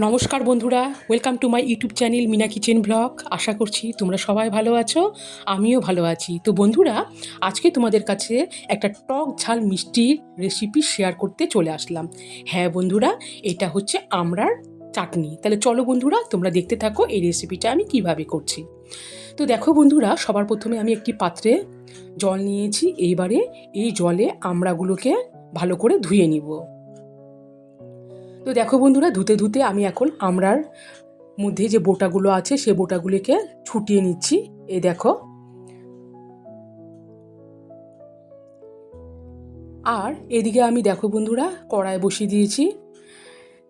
নমস্কার বন্ধুরা, welcome to my YouTube channel Mina kitchen blog. আশা করছি তোমরা সবাই ভালো আছো, আমিও ভালো আছি। তো বন্ধুরা, আজকে তোমাদের কাছে একটা টক ঝাল মিষ্টির রেসিপি শেয়ার করতে চলে আসলাম। হ্যাঁ বন্ধুরা, এটা হচ্ছে আমড়ার চাটনি। তাহলে চলো বন্ধুরা, তোমরা দেখতে থাকো এই রেসিপিটা আমি কিভাবে করছি। তো দেখো বন্ধুরা, সবার প্রথমে আমি একটি পাত্রে জল নিয়েছি। এইবারে এই জলে আমড়াগুলোকে ভালো করে ধুয়ে নিব। তো দেখো বন্ধুরা, ধুতে ধুতে আমি এখন আমড়ার মধ্যে যে বোটাগুলো আছে সে বোটাগুলিকে ছুটিয়ে নিচ্ছি। এই দেখো। আর এদিকে আমি দেখো বন্ধুরা কড়াই বসিয়ে দিয়েছি।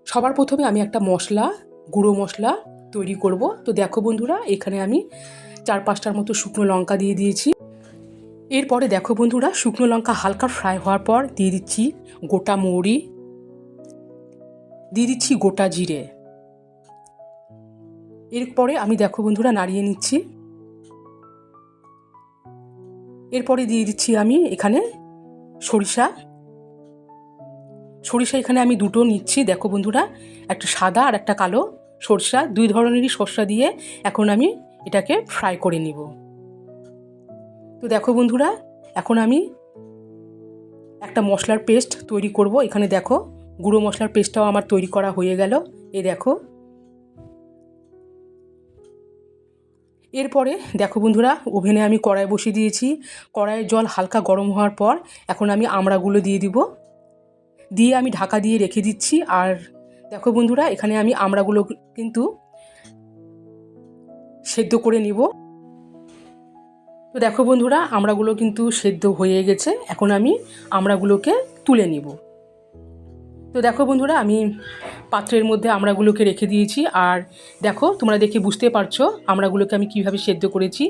সবার প্রথমে আমি একটা মশলা, গুঁড়ো মশলা তৈরি করব। তো দেখো বন্ধুরা, এখানে আমি 4-5টার মতো শুকনো লঙ্কা দিয়ে দিয়েছি। এরপরে দেখো বন্ধুরা, শুকনো লঙ্কা হালকা ফ্রাই হওয়ার পর দিয়ে দিচ্ছি গোটা মৌরি, দিয়ে দিচ্ছি গোটা জিরে। এরপরে আমি দেখো বন্ধুরা নাড়িয়ে নিচ্ছি। এরপরে দিয়ে দিচ্ছি আমি এখানে সরিষা। এখানে আমি দুটো নিচ্ছি। দেখো বন্ধুরা, একটা সাদা আর একটা কালো সরষা, দুই ধরনেরই সরষা দিয়ে এখন আমি এটাকে ফ্রাই করে নিব। তো দেখো বন্ধুরা, এখন আমি একটা মশলার পেস্ট তৈরি করব। এখানে দেখো গুঁড়ো মশলার পেস্টটাও আমার তৈরি করা হয়ে গেল। এই দেখো। এরপরে দেখো বন্ধুরা, ওভেনে আমি কড়াই বসিয়ে দিয়েছি। কড়াইয়ের জল হালকা গরম হওয়ার পর এখন আমি আমড়াগুলো দিয়ে দিব, দিয়ে আমি ঢাকা দিয়ে রেখে দিচ্ছি। আর দেখো বন্ধুরা, এখানে আমি আমড়াগুলো কিন্তু সেদ্ধ করে নিব। তো দেখো বন্ধুরা, আমড়াগুলো কিন্তু সেদ্ধ হয়ে গেছে। এখন আমি আমড়াগুলোকে তুলে নিব। তো দেখো বন্ধুরা, আমি পাত্রের মধ্যে আমড়াগুলোকে রেখে দিয়েছি। আর দেখো, তোমরা দেখে বুঝতে পারছো আমড়াগুলোকে আমি কিভাবে সেদ্ধ করেছি।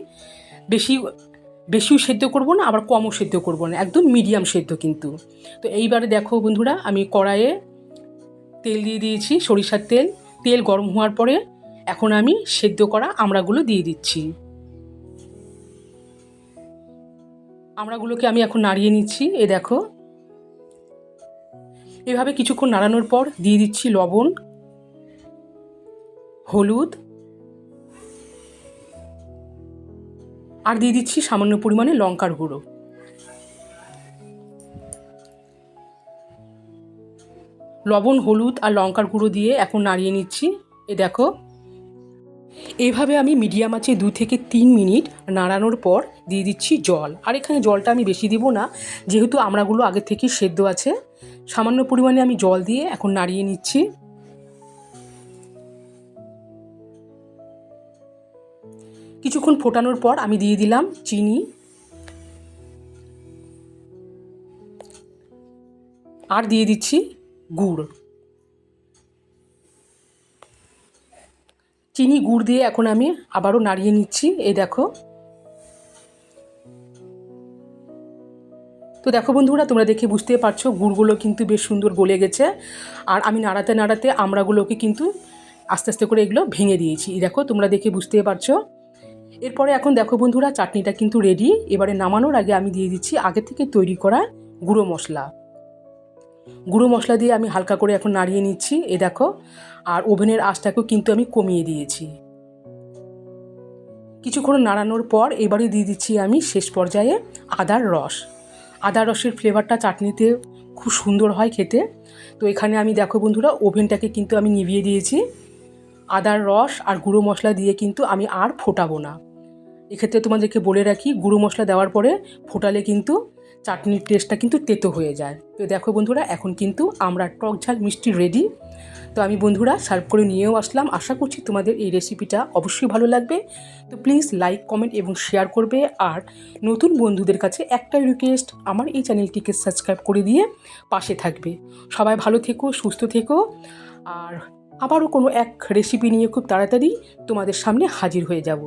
বেশিও সেদ্ধ করব না, আবার কমও সেদ্ধ করব না, একদম মিডিয়াম সেদ্ধ কিন্তু। তো এইবারে দেখো বন্ধুরা, আমি কড়াইয়ে তেল দিয়ে দিয়েছি, সরিষার তেল। তেল গরম হওয়ার পরে এখন আমি সেদ্ধ করা আমড়াগুলো দিয়ে দিচ্ছি। আমড়াগুলোকে আমি এখন নাড়িয়ে নিচ্ছি। এ দেখো, এভাবে কিছুক্ষণ নাড়ানোর পর দিয়ে দিচ্ছি লবণ, হলুদ, আর দিয়ে দিচ্ছি সামান্য পরিমাণে লঙ্কার গুঁড়ো। লবণ, হলুদ আর লঙ্কার গুঁড়ো দিয়ে এখন নাড়িয়ে নিচ্ছি। এ দেখো, এইভাবে আমি মিডিয়াম আঁচে 2 থেকে 3 মিনিট নাড়ানোর পর দিয়ে দিচ্ছি জল। আর এখানে জলটা আমি বেশি দিব না, যেহেতু আমড়াগুলো আগে থেকে সেদ্ধ আছে। সামান্য পরিমাণে আমি জল দিয়ে এখন নাড়িয়ে নিচ্ছি। কিছুক্ষণ ফোটানোর পর আমি দিয়ে দিলাম চিনি, আর দিয়ে দিচ্ছি গুড়। চিনি গুড় দিয়ে এখন আমি আবারও নাড়িয়ে নিচ্ছি। এই দেখো। তো দেখো বন্ধুরা, তোমরা দেখে বুঝতে পারছো গুড়গুলো কিন্তু বেশ সুন্দর গলে গেছে। আর আমি নাড়াতে নাড়াতে আমড়াগুলোকে কিন্তু আস্তে আস্তে করে এগুলো ভেঙে দিয়েছি। দেখো, তোমরা দেখে বুঝতে পারছো। এরপরে এখন দেখো বন্ধুরা, চাটনিটা কিন্তু রেডি। এবারে নামানোর আগে আমি দিয়ে দিচ্ছি আগে থেকে তৈরি করা গুঁড়ো মশলা। গুঁড়ো মশলা দিয়ে আমি হালকা করে এখন নাড়িয়ে নিচ্ছি। এ দেখো। আর ওভেনের আঁচটাকেও কিন্তু আমি কমিয়ে দিয়েছি। কিছুক্ষণ নাড়ানোর পর এবারে দিয়ে দিচ্ছি আমি শেষ পর্যায়ে আদার রস। আদার রসের ফ্লেভারটা চাটনিতে খুব সুন্দর হয় খেতে। তো এখানে আমি দেখো বন্ধুরা, ওভেনটাকে কিন্তু আমি নিভিয়ে দিয়েছি। আদার রস আর গুঁড়ো মশলা দিয়ে কিন্তু আমি আর ফোটাবো না। এক্ষেত্রে তোমাদেরকে বলে রাখি, গুঁড়ো মশলা দেওয়ার পরে ফোটালে কিন্তু চাটনির টেস্টটা কিন্তু তেতো হয়ে যায়। তো দেখো বন্ধুরা, এখন কিন্তু আমরা টক ঝাল মিষ্টি রেডি। তো আমি বন্ধুরা সার্ভ করে নিয়েও আসলাম। আশা করছি তোমাদের এই রেসিপিটা অবশ্যই ভালো লাগবে। তো প্লিজ লাইক, কমেন্ট এবং শেয়ার করবে। আর নতুন বন্ধুদের কাছে একটাই রিকোয়েস্ট, আমার এই চ্যানেলটিকে সাবস্ক্রাইব করে দিয়ে পাশে থাকবে। সবাই ভালো থেকো, সুস্থ থেকো। আর আবারও কোনো এক রেসিপি নিয়ে খুব তাড়াতাড়ি তোমাদের সামনে হাজির হয়ে যাব।